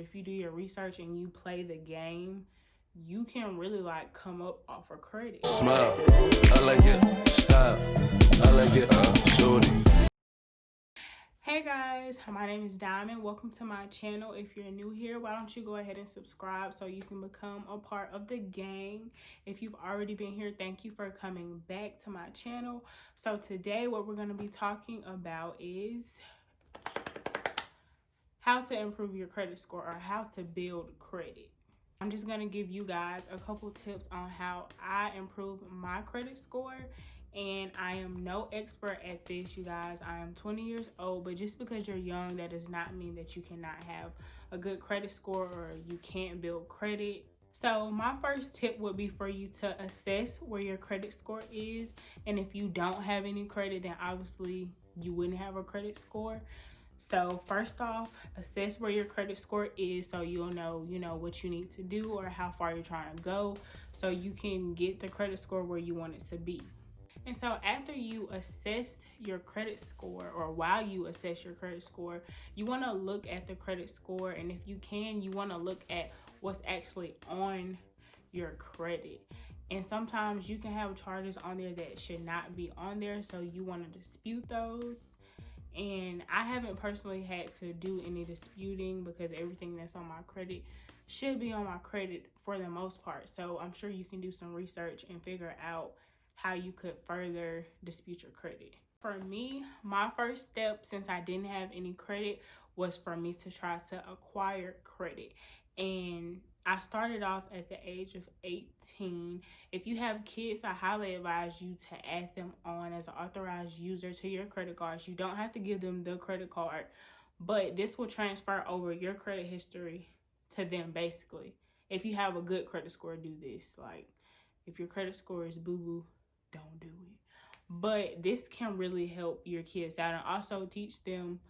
If you do your research and you play the game, you can really like come up off of credit. Smile, I like it. Style, I like it. Shorty. Hey guys, my name is Diamond. Welcome to my channel. If you're new here, why don't you go ahead and subscribe so you can become a part of the gang. If you've already been here, thank you for coming back to my channel. So today what we're going to be talking about is how to improve your credit score or how to build credit. I'm just going to give you guys a couple tips on how I improve my credit score. And I am no expert at this, you guys. I am 20 years old, but just because you're young, that does not mean that you cannot have a good credit score or you can't build credit. So my first tip would be for you to assess where your credit score is. And if you don't have any credit, then obviously you wouldn't have a credit score. So first off, assess where your credit score is so you'll know, what you need to do or how far you're trying to go so you can get the credit score where you want it to be. And so after you assess your credit score, or while you assess your credit score, you want to look at the credit score, and if you can, you want to look at what's actually on your credit. And sometimes you can have charges on there that should not be on there, so you want to dispute those. And I haven't personally had to do any disputing because everything that's on my credit should be on my credit for the most part. So I'm sure you can do some research and figure out how you could further dispute your credit. For me, my first step, since I didn't have any credit, was for me to try to acquire credit. And I started off at the age of 18. If you have kids, I highly advise you to add them on as an authorized user to your credit cards. You don't have to give them the credit card, but this will transfer over your credit history to them basically. If you have a good credit score, do this. Like, if your credit score is boo-boo, don't do it. But this can really help your kids out and also teach them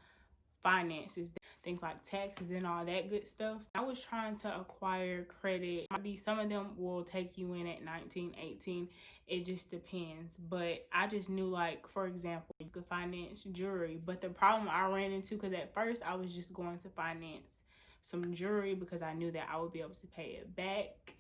finances, things like taxes and all that good stuff. I was trying to acquire credit. Maybe some of them will take you in at 19, 18. It just depends. But I just knew, like, for example, you could finance jewelry. But the problem I ran into, because at first I was just going to finance some jewelry because I knew that I would be able to pay it back.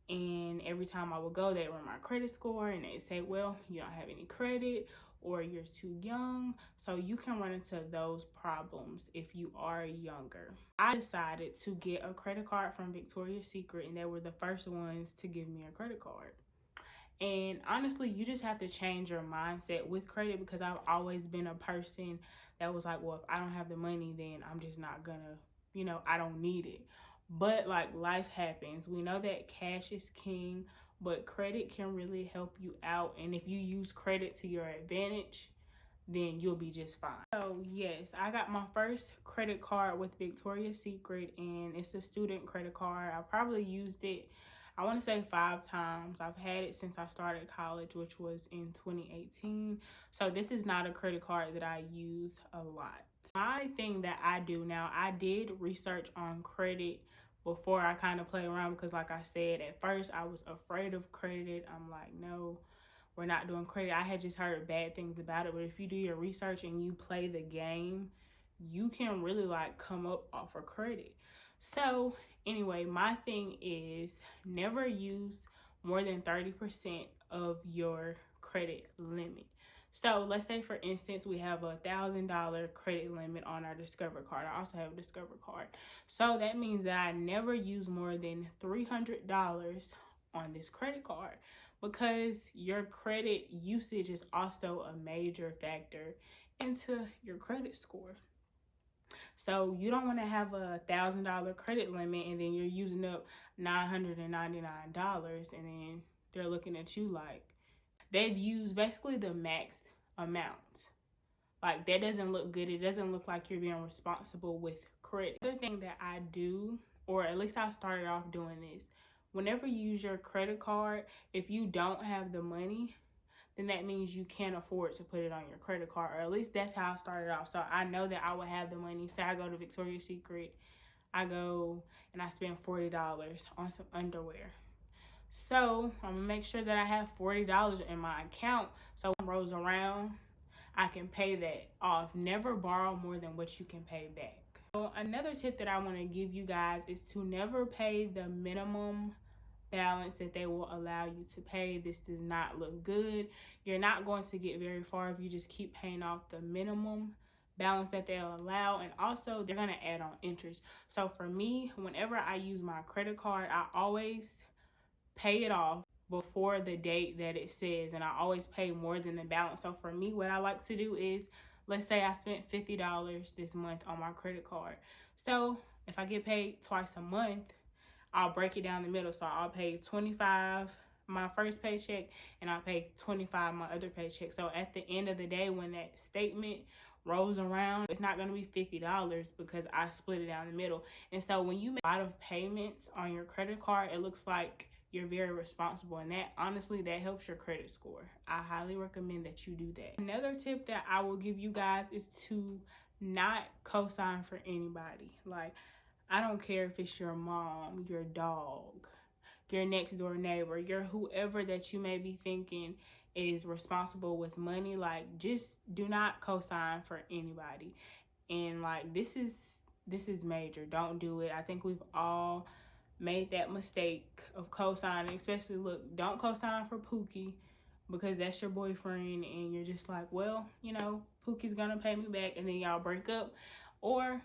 And every time I would go, they'd run my credit score and they'd say, well, you don't have any credit or you're too young. So you can run into those problems if you are younger. I decided to get a credit card from Victoria's Secret, and they were the first ones to give me a credit card. And honestly, you just have to change your mindset with credit, because I've always been a person that was like, well, if I don't have the money, then I'm just not gonna, I don't need it. But like, life happens. We know that cash is king, but credit can really help you out. And if you use credit to your advantage, then you'll be just fine. So yes, I got my first credit card with Victoria's Secret, and it's a student credit card. I probably used it, I want to say 5 times. I've had it since I started college, which was in 2018. So this is not a credit card that I use a lot. My thing that I do now, I did research on credit before I kind of played around, because like I said, at first I was afraid of credit. I'm like, no, we're not doing credit. I had just heard bad things about it. But if you do your research and you play the game, you can really like come up off of credit. So anyway, my thing is never use more than 30% of your credit limit. So let's say, for instance, we have a $1,000 credit limit on our Discover card. I also have a Discover card. So that means that I never use more than $300 on this credit card, because your credit usage is also a major factor into your credit score. So you don't want to have a $1,000 credit limit and then you're using up $999, and then they're looking at you like they've used basically the max amount. Like, that doesn't look good. It doesn't look like you're being responsible with credit. The other thing that I do, or at least I started off doing this, whenever you use your credit card, if you don't have the money, then that means you can't afford to put it on your credit card. Or at least that's how I started off. So I know that I would have the money. Say I go to Victoria's Secret, I go and I spend $40 on some underwear. So I'm gonna make sure that I have $40 in my account, so when it rolls around, I can pay that off. Never borrow more than what you can pay back. So another tip that I want to give you guys is to never pay the minimum balance that they will allow you to pay. This does not look good. You're not going to get very far if you just keep paying off the minimum balance that they'll allow, and also they're going to add on interest. So for me, whenever I use my credit card, I always pay it off before the date that it says, and I always pay more than the balance. So for me, what I like to do is, let's say I spent $50 this month on my credit card. So if I get paid twice a month, I'll break it down the middle. So I'll pay $25 my first paycheck, and I'll pay $25 my other paycheck. So at the end of the day, when that statement rolls around, it's not going to be $50 because I split it down the middle. And so when you make a lot of payments on your credit card, it looks like you're very responsible, and that honestly, that helps your credit score. I highly recommend that you do that. Another tip that I will give you guys is to not co-sign for anybody. Like, I don't care if it's your mom, your dog, your next door neighbor, your whoever that you may be thinking is responsible with money. Like, just do not co-sign for anybody. And like, this is major. Don't do it. I think we've all made that mistake of co-signing, especially, look, don't co-sign for Pookie because that's your boyfriend, and you're just like, well, you know, Pookie's gonna pay me back, and then y'all break up, or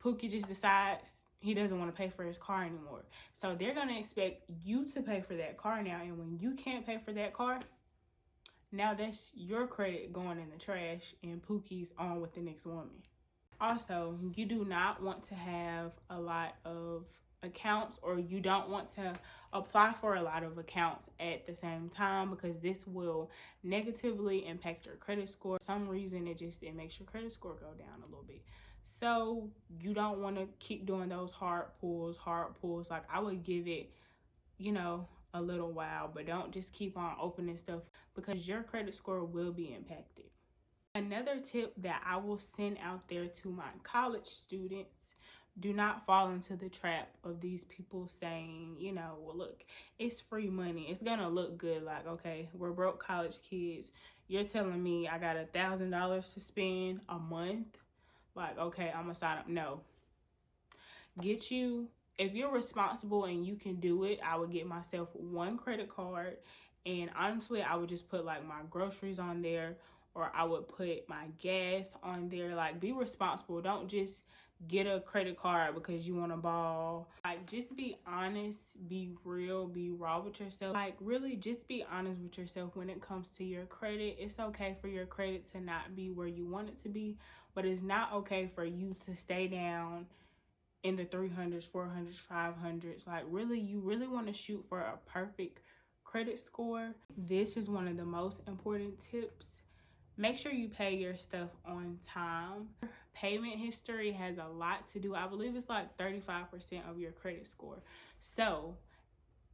Pookie just decides he doesn't want to pay for his car anymore. So they're gonna expect you to pay for that car now, and when you can't pay for that car, now that's your credit going in the trash, and Pookie's on with the next woman. Also, you do not want to have a lot of accounts, or you don't want to apply for a lot of accounts at the same time, because this will negatively impact your credit score. For some reason, it makes your credit score go down a little bit. So you don't want to keep doing those hard pulls. Like, I would give it, you know, a little while, but don't just keep on opening stuff, because your credit score will be impacted. Another tip that I will send out there to my college students: do not fall into the trap of these people saying, you know, well, look, it's free money. It's going to look good. Like, okay, we're broke college kids. You're telling me I got $1,000 to spend a month? Like, okay, I'm going to sign up. No. If you're responsible and you can do it, I would get myself one credit card. And honestly, I would just put like my groceries on there, or I would put my gas on there. Like, be responsible. Don't just get a credit card because you want to ball. Like, just be honest, be real, be raw with yourself. Like, really just be honest with yourself when it comes to your credit. It's okay for your credit to not be where you want it to be, but it's not okay for you to stay down in the 300s, 400s, 500s. Like, really, you really want to shoot for a perfect credit score. This is one of the most important tips. Make sure you pay your stuff on time. Payment history has a lot to do. I believe it's like 35% of your credit score. So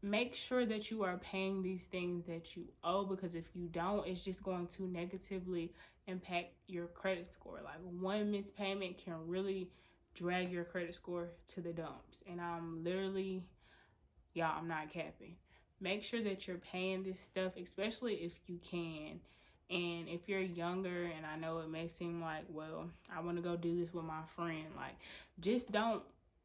make sure that you are paying these things that you owe, because if you don't, it's just going to negatively impact your credit score. Like, one missed payment can really drag your credit score to the dumps. And I'm not capping. Make sure that you're paying this stuff, especially if you can. And if you're younger, and I know it may seem like, well, I want to go do this with my friend, like, just don't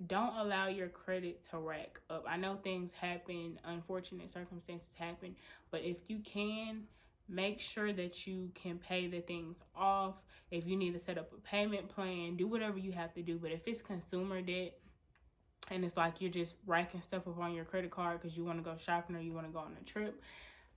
allow your credit to rack up. I know things happen, unfortunate circumstances happen, but if you can, make sure that you can pay the things off. If you need to set up a payment plan, do whatever you have to do. But if it's consumer debt, and it's like you're just racking stuff up on your credit card because you want to go shopping or you want to go on a trip,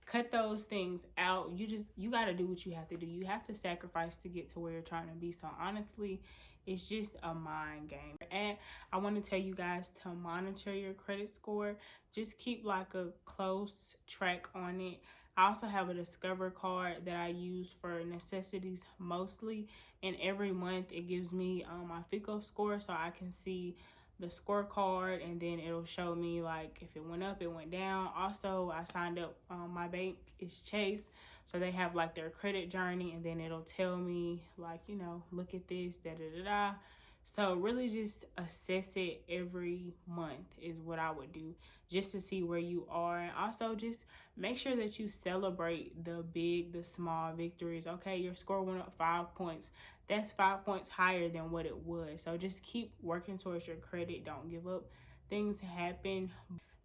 cut those things out. You got to do what you have to do. You have to sacrifice to get to where you're trying to be. So honestly, it's just a mind game. And I want to tell you guys to monitor your credit score. Just keep like a close track on it. I also have a Discover card that I use for necessities mostly, and every month it gives me my FICO score, so I can see the scorecard, and then it'll show me like if it went up, it went down. Also, I signed up, my bank is Chase, so they have like their credit journey, and then it'll tell me like, you know, look at this, da da da da. So really just assess it every month is what I would do, just to see where you are. And also just make sure that you celebrate the big, the small victories. Okay, your score went up 5 points. That's 5 points higher than what it was. So just keep working towards your credit. Don't give up. Things happen.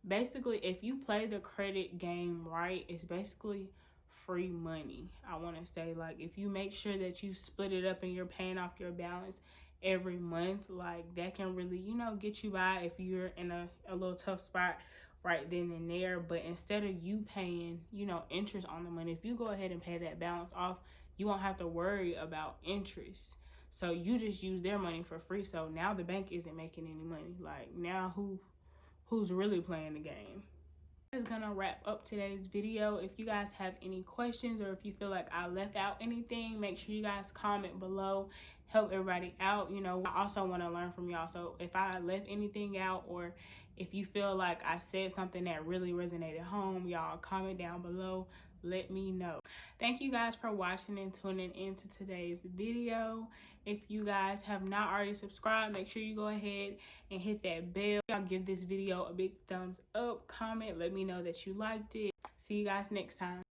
Basically, if you play the credit game right, it's basically free money. I want to say, like, if you make sure that you split it up and you're paying off your balance every month, like, that can really, you know, get you by if you're in a little tough spot right then and there. But instead of you paying, you know, interest on the money, if you go ahead and pay that balance off, you won't have to worry about interest. So you just use their money for free. So now the bank isn't making any money. Like, now who's really playing the game? Is gonna wrap up today's video. If you guys have any questions or if you feel like I left out anything, make sure you guys comment below. Help everybody out. You know, I also want to learn from y'all. So if I left anything out, or if you feel like I said something that really resonated home, y'all comment down below. Let me know. Thank you guys for watching and tuning into today's video. If you guys have not already subscribed, make sure you go ahead and hit that bell. Y'all give this video a big thumbs up, comment, let me know that you liked it. See you guys next time.